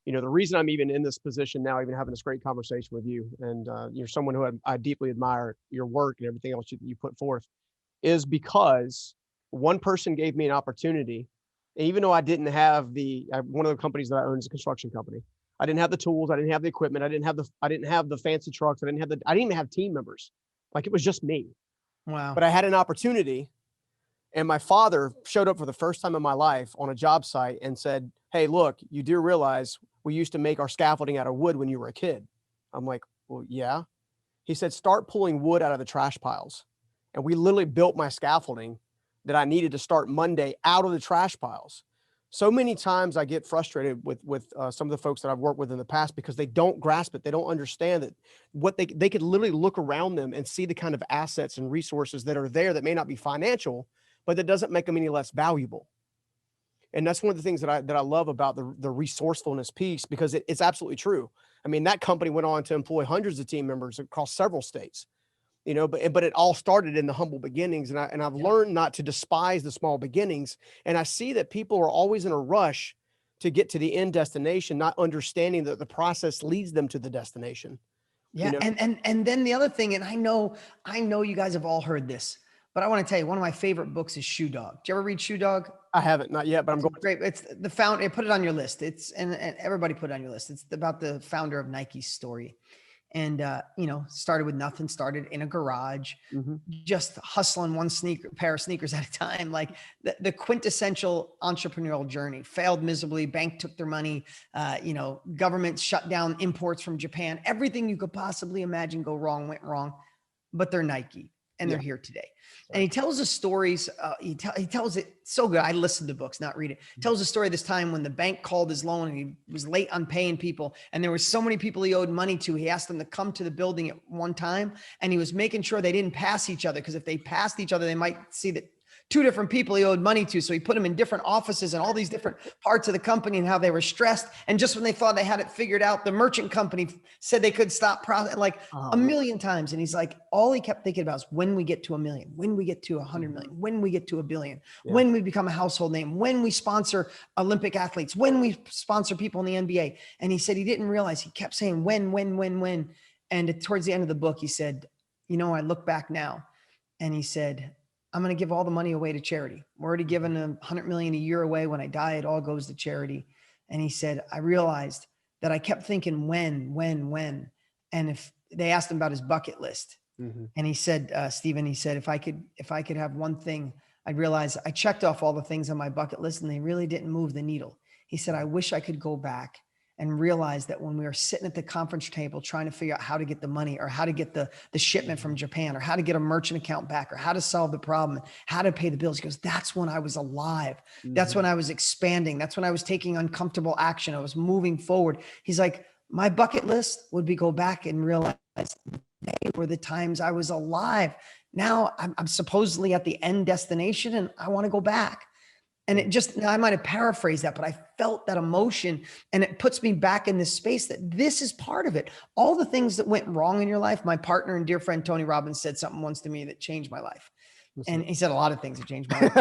you know, the reason I'm even in this position now, even having this great conversation with you, and you're someone who I deeply admire your work and everything else you put forth, is because one person gave me an opportunity. And even though I didn't have one of the companies that I own is a construction company. I didn't have the tools. I didn't have the equipment. I didn't have the fancy trucks. I didn't even have team members. Like, it was just me. Wow. But I had an opportunity, and my father showed up for the first time in my life on a job site and said, "Hey, look, you do realize we used to make our scaffolding out of wood when you were a kid?" I'm like, "Well, yeah." He said, "Start pulling wood out of the trash piles." And we literally built my scaffolding that I needed to start Monday out of the trash piles. So many times I get frustrated with some of the folks that I've worked with in the past because they don't grasp it. They don't understand that what they could literally look around them and see the kind of assets and resources that are there that may not be financial, but that doesn't make them any less valuable. And that's one of the things that I love about the resourcefulness piece, because it's absolutely true. I mean, that company went on to employ hundreds of team members across several states, you know, but it all started in the humble beginnings. And I've learned not to despise the small beginnings. And I see that people are always in a rush to get to the end destination, not understanding that the process leads them to the destination. Yeah. You know? And then the other thing, and I know you guys have all heard this, but I want to tell you, one of my favorite books is Shoe Dog. Did you ever read Shoe Dog? I haven't, not yet, but I'm going. Great. It's the founder. Put it on your list. And everybody put it on your list. It's about the founder of Nike's story. And, you know, started with nothing, started in a garage, just hustling one pair of sneakers at a time. Like the quintessential entrepreneurial journey. Failed miserably. Bank took their money. You know, government shut down imports from Japan. Everything you could possibly imagine go wrong, went wrong, but they're Nike. And they're here today. And he tells the stories. He tells it so good. I listen to books, not read it. He tells the story this time when the bank called his loan and he was late on paying people. And there were so many people he owed money to. He asked them to come to the building at one time. And he was making sure they didn't pass each other, because if they passed each other, they might see that two different people he owed money to. So he put them in different offices and all these different parts of the company, and how they were stressed. And just when they thought they had it figured out, the merchant company said they could stop like a million times. And he's like, all he kept thinking about is when we get to 1 million, when we get to 100 million, when we get to 1 billion, when we become a household name, when we sponsor Olympic athletes, when we sponsor people in the NBA. And he said he didn't realize, he kept saying when. And towards the end of the book, he said, you know, I look back now, and he said, I'm going to give all the money away to charity. We're already giving $100 million a year away. When I die, it all goes to charity. And he said, I realized that I kept thinking when. And if they asked him about his bucket list, and he said, Stephen, he said, if I could have one thing, I'd realize I checked off all the things on my bucket list and they really didn't move the needle. He said, I wish I could go back and realize that when we were sitting at the conference table trying to figure out how to get the money, or how to get the shipment from Japan, or how to get a merchant account back, or how to solve the problem, how to pay the bills. He goes, that's when I was alive. That's when I was expanding. That's when I was taking uncomfortable action. I was moving forward. He's like, my bucket list would be go back and realize they were the times I was alive. Now I'm supposedly at the end destination and I want to go back. And it just, now I might have paraphrased that, but I felt that emotion, and it puts me back in this space that this is part of it. All the things that went wrong in your life. My partner and dear friend, Tony Robbins, said something once to me that changed my life. And he said a lot of things that changed my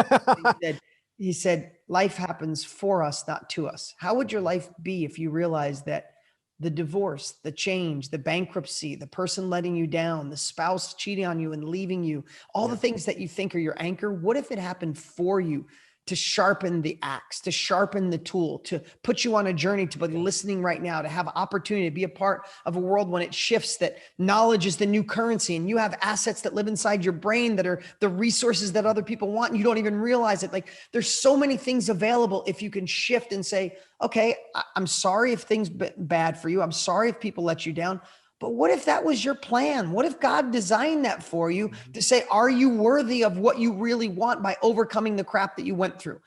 life. He said, life happens for us, not to us. How would your life be if you realized that the divorce, the change, the bankruptcy, the person letting you down, the spouse cheating on you and leaving you, all the things that you think are your anchor, what if it happened for you? To sharpen the axe, to sharpen the tool, to put you on a journey, to be listening right now, to have opportunity, to be a part of a world when it shifts, that knowledge is the new currency, and you have assets that live inside your brain that are the resources that other people want, and you don't even realize it. Like, there's so many things available if you can shift and say, okay, I'm sorry if things bad for you. I'm sorry if people let you down. But what if that was your plan? What if God designed that for you to say, are you worthy of what you really want by overcoming the crap that you went through?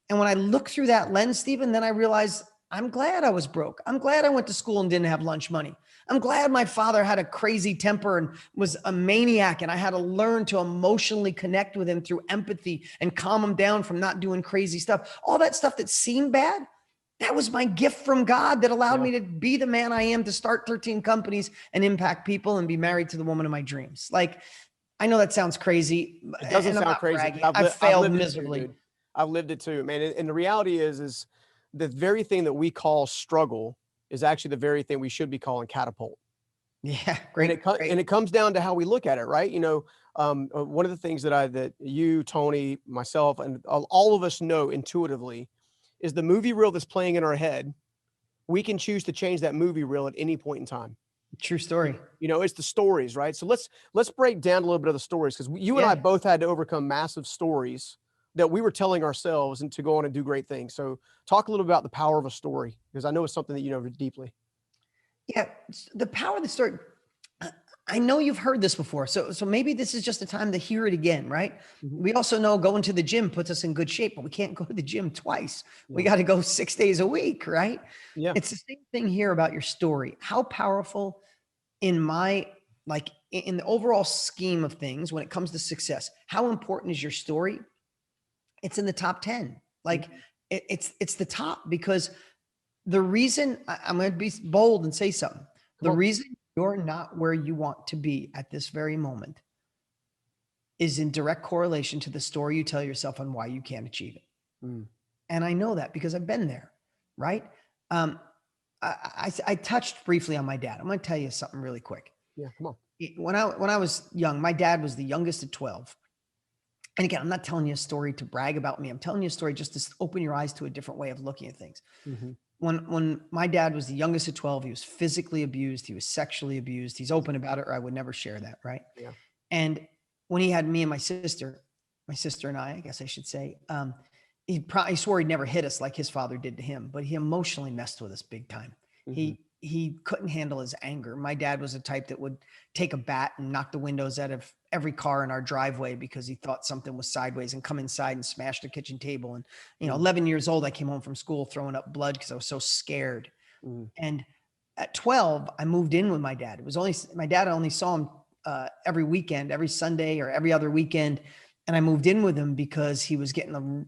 And when I look through that lens, Stephen, then I realized I'm glad I was broke. I'm glad I went to school and didn't have lunch money. I'm glad my father had a crazy temper and was a maniac, and I had to learn to emotionally connect with him through empathy and calm him down from not doing crazy stuff. All that stuff that seemed bad, that was my gift from God that allowed me to be the man I am, to start 13 companies and impact people and be married to the woman of my dreams. Like, I know that sounds crazy. It doesn't sound crazy. I've failed miserably. I've lived it too, man. And the reality is the very thing that we call struggle is actually the very thing we should be calling catapult. Yeah, And great, great. it comes down to how we look at it, right? One of the things that you, Tony, myself, and all of us know intuitively is the movie reel that's playing in our head. We can choose to change that movie reel at any point in time. True story. It's the stories, right? So let's break down a little bit of the stories, because you and I Yeah. both had to overcome massive stories that we were telling ourselves and to go on and do great things. So talk a little about the power of a story, because I know it's something that you know deeply. Yeah, the power of the story. I know you've heard this before, so maybe this is just a time to hear it again, right? Mhm. We also know going to the gym puts us in good shape, but we can't go to the gym twice. We Yeah. got to go 6 days a week, right? Yeah. It's the same thing here about your story. How powerful in my in the overall scheme of things when it comes to success, how important is your story? It's in the top 10. Like Mhm. it's the top, because the reason I'm going to be bold and say something. Come The on. reason you're not where you want to be at this very moment is in direct correlation to the story you tell yourself on why you can't achieve it. Mm. And I know that because I've been there, right? Um, I touched briefly on my dad. I'm going to tell you something really quick. Yeah. Come on. When I was young, my dad was the youngest of 12. And again, I'm not telling you a story to brag about me. I'm telling you a story just to open your eyes to a different way of looking at things. Mm-hmm. When my dad was the youngest of 12, he was physically abused. He was sexually abused. He's open about it, or I would never share that. Right. Yeah. And when he had me and my sister and I guess I should say, he swore he'd never hit us like his father did to him, but he emotionally messed with us big time. Mm-hmm. He couldn't handle his anger. My dad was a type that would take a bat and knock the windows out of every car in our driveway because he thought something was sideways, and come inside and smash the kitchen table. And, 11 years old, I came home from school throwing up blood because I was so scared. Mm-hmm. And at 12, I moved in with my dad. It was only, my dad, I only saw him every weekend, every Sunday or every other weekend. And I moved in with him because he was getting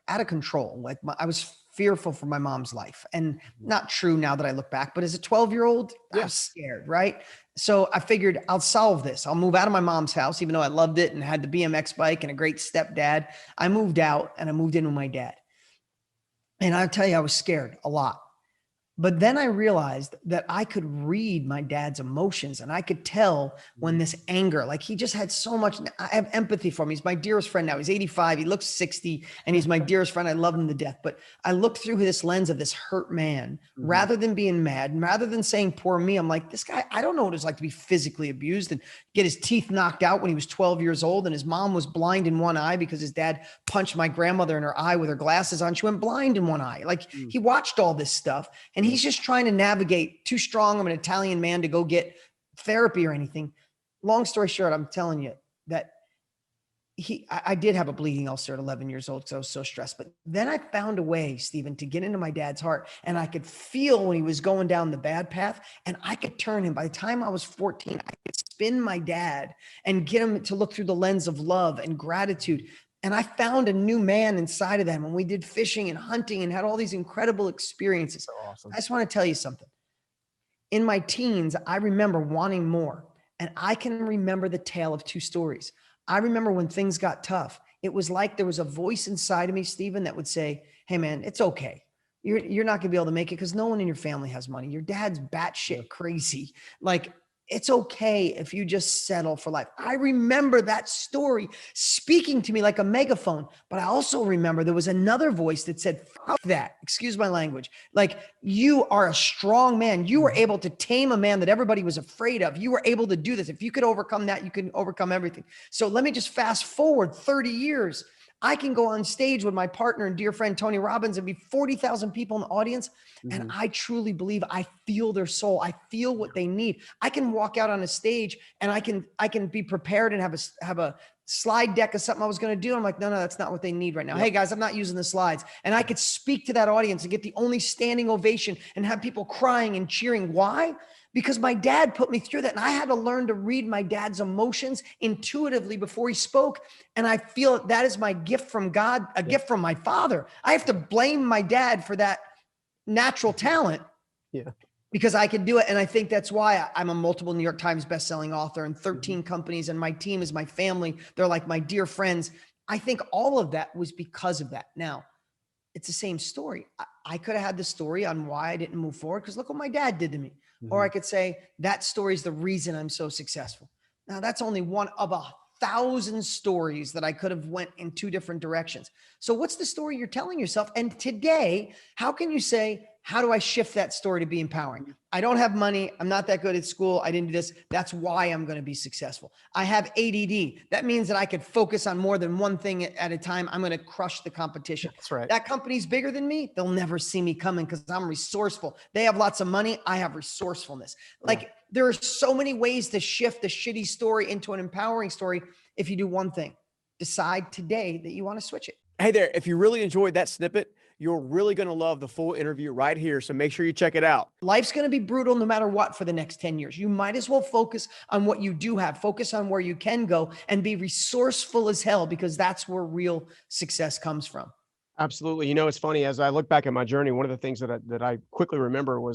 out of control. I was fearful for my mom's life, and not true now that I look back, but as a 12-year-old, I was scared. Right. So I figured I'll solve this. I'll move out of my mom's house, even though I loved it and had the BMX bike and a great stepdad. I moved out and I moved in with my dad. And I'll tell you, I was scared a lot. But then I realized that I could read my dad's emotions, and I could tell when this anger, like he just had so much, I have empathy for him. He's my dearest friend now. He's 85. He looks 60 and he's my dearest friend. I love him to death. But I look through this lens of this hurt man, rather than being mad, and rather than saying, poor me, I'm like, this guy, I don't know what it's like to be physically abused and get his teeth knocked out when he was 12 years old. And his mom was blind in one eye because his dad punched my grandmother in her eye with her glasses on. She went blind in one eye. Like he watched all this stuff, and he's just trying to navigate. Too strong of an Italian man to go get therapy or anything. Long story short, I'm telling you that I did have a bleeding ulcer at 11 years old because I was so stressed. But then I found a way, Stephen, to get into my dad's heart. And I could feel when he was going down the bad path, and I could turn him. By the time I was 14, I could spin my dad and get him to look through the lens of love and gratitude. And I found a new man inside of them when we did fishing and hunting and had all these incredible experiences. So awesome. I just want to tell you something. In my teens, I remember wanting more. And I can remember the tale of two stories. I remember when things got tough, it was like there was a voice inside of me, Stephen, that would say, hey man, it's okay. You're not gonna be able to make it because no one in your family has money. Your dad's batshit crazy. Like, it's okay if you just settle for life. I remember that story speaking to me like a megaphone, but I also remember there was another voice that said, fuck that, excuse my language. Like, you are a strong man. You were able to tame a man that everybody was afraid of. You were able to do this. If you could overcome that, you can overcome everything. So let me just fast forward 30 years. I can go on stage with my partner and dear friend, Tony Robbins, and be 40,000 people in the audience. And I truly believe I feel their soul. I feel what they need. I can walk out on a stage and I can be prepared and have a slide deck of something I was going to do. I'm like, no, that's not what they need right now. Hey guys, I'm not using the slides. And I could speak to that audience and get the only standing ovation and have people crying and cheering. Why? Because my dad put me through that. And I had to learn to read my dad's emotions intuitively before he spoke. And I feel that is my gift from God, a gift from my father. I have to blame my dad for that natural talent. Yeah. Because I could do it. And I think that's why I'm a multiple New York Times bestselling author and 13 companies, and my team is my family. They're like my dear friends. I think all of that was because of that. Now, it's the same story. I could have had the story on why I didn't move forward because look what my dad did to me. Or I Mhm. could say that story is the reason I'm so successful. Now that's only one of 1,000 stories that I could have went in two different directions. So what's the story you're telling yourself? And today, how can you say, how do I shift that story to be empowering? I don't have money. I'm not that good at school. I didn't do this. That's why I'm going to be successful. I have ADD. That means that I could focus on more than one thing at a time. I'm going to crush the competition. That's right. That company's bigger than me. They'll never see me coming because I'm resourceful. They have lots of money. I have resourcefulness. Yeah. Like there are so many ways to shift a shitty story into an empowering story if you do one thing. Decide today that you want to switch it. Hey there, if you really enjoyed that snippet, you're really going to love the full interview right here. So make sure you check it out. Life's going to be brutal no matter what for the next 10 years. You might as well focus on what you do have, focus on where you can go, and be resourceful as hell because that's where real success comes from. Absolutely. You know, it's funny as I look back at my journey, one of the things that I quickly remember was